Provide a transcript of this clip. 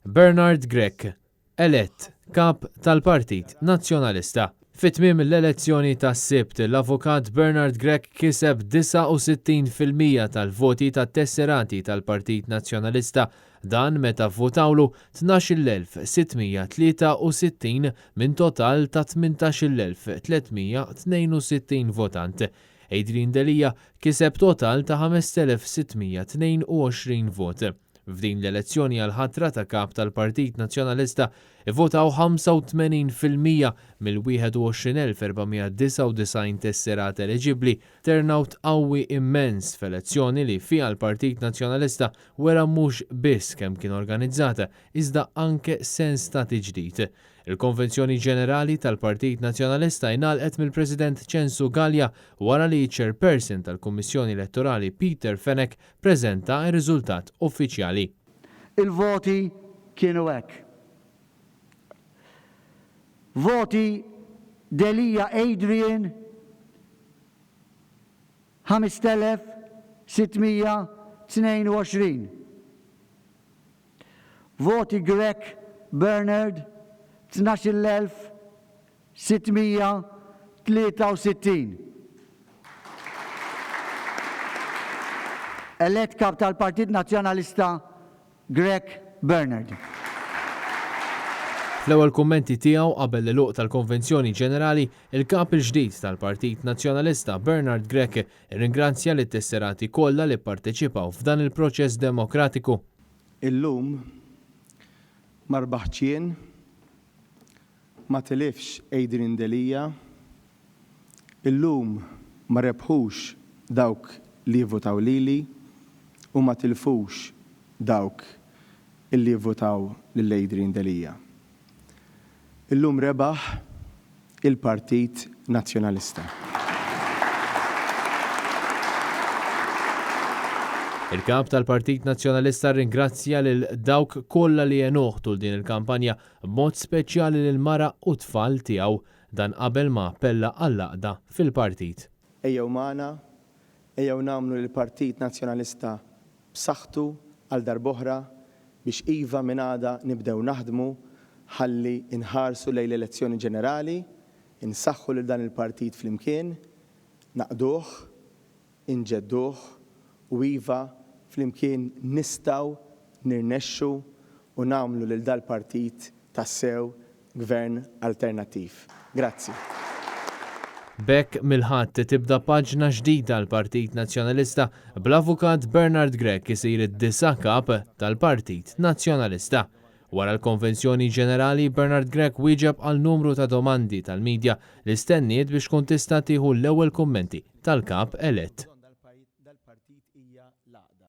Bernard Grech, elett kap tal-Partit Nazzjonalista. Fit-tmiem l-elezzjoni tas-Sibt, l-avukat Bernard Grech kiseb 69% tal-voti tat-tesserati tal-Partit Nazzjonalista, dan meta vvotawlu 12,663 minn total ta' 18,362 votant. Adrian Delija kiseb total ta' 5,622 vot. F'din l-elezzjoni għal ħatra ta' kap tal-Partit Nazzjonalista ivvotaw 85% mill-21,499 tesserat eliġibbli, turnout qawwi immens f'elezzjoni li fiha l-Partit Nazzjonalista wera mhux biss kemm kien organizzata, iżda anke sens ta' tiġdid. Il-Konvenzjoni Ġenerali tal-Partit Nazzjonalista ingħalqet mill-President Censu Gallia wara li chairperson tal-Kummissjoni Elettorali Peter Fenech preżenta r-riżultat uffiċjali. Il-voti kienu hekk. Voti Delija Adrian 5,622. Voti Grech Bernard 12,663. Elett kap tal-Partit Nazzjonalista Grech Bernard. Fl-ewwel kummenti tiegħu qabel l-għuq tal-Konvenzjoni Ġenerali, il-kap il-ġdid tal-Partit Nazzjonalista Bernard Grech irringrazzja lit-tesserati kollha li pparteċipaw f'dan il-proċess demokratiku. Illum ma rbaħċien, ma tilifx Adrian Delija, illum ma rebħux dawk li votaw lili u ma tilfux dawk illi votaw lil Adrian Delija. Illum rebaħ il-Partit Nazzjonalista. Il-kap tal-Partit Nazzjonalista ringrazzja lil dawk kollha li għenuh tul din il-kampanja b'mod speċjali lil mara u tfal tiegħu, dan qabel ma appella għall-għaqda fil-partit. Ejjew magħna, ejjew nagħmlu lill-Partit Nazzjonalista b'saħħtu għal darb'oħra biex iva minn għada nibdew naħdmu ħalli inħarsu lejn l-elezzjoni ġenerali, insaħħu lil dan il-partit flimkien, naqduh, inġedduh u iva flimkien nistgħu nirnexxu u nagħmlu lil dal-partit tassew gvern alternattiv. Grazzi. Bekk mill-ħadd tibda paġna ġdida l-Partit Nazzjonalista bl-avukat Bernard Grech isir id-disa' kap tal-Partit Nazzjonalista. Wara l-Konvenzjoni Ġenerali, Bernard Grech wieġeb għal numru ta' domandi tal-medja li stenniet biex kontesta tieħu l-ewwel kummenti tal-kap elett.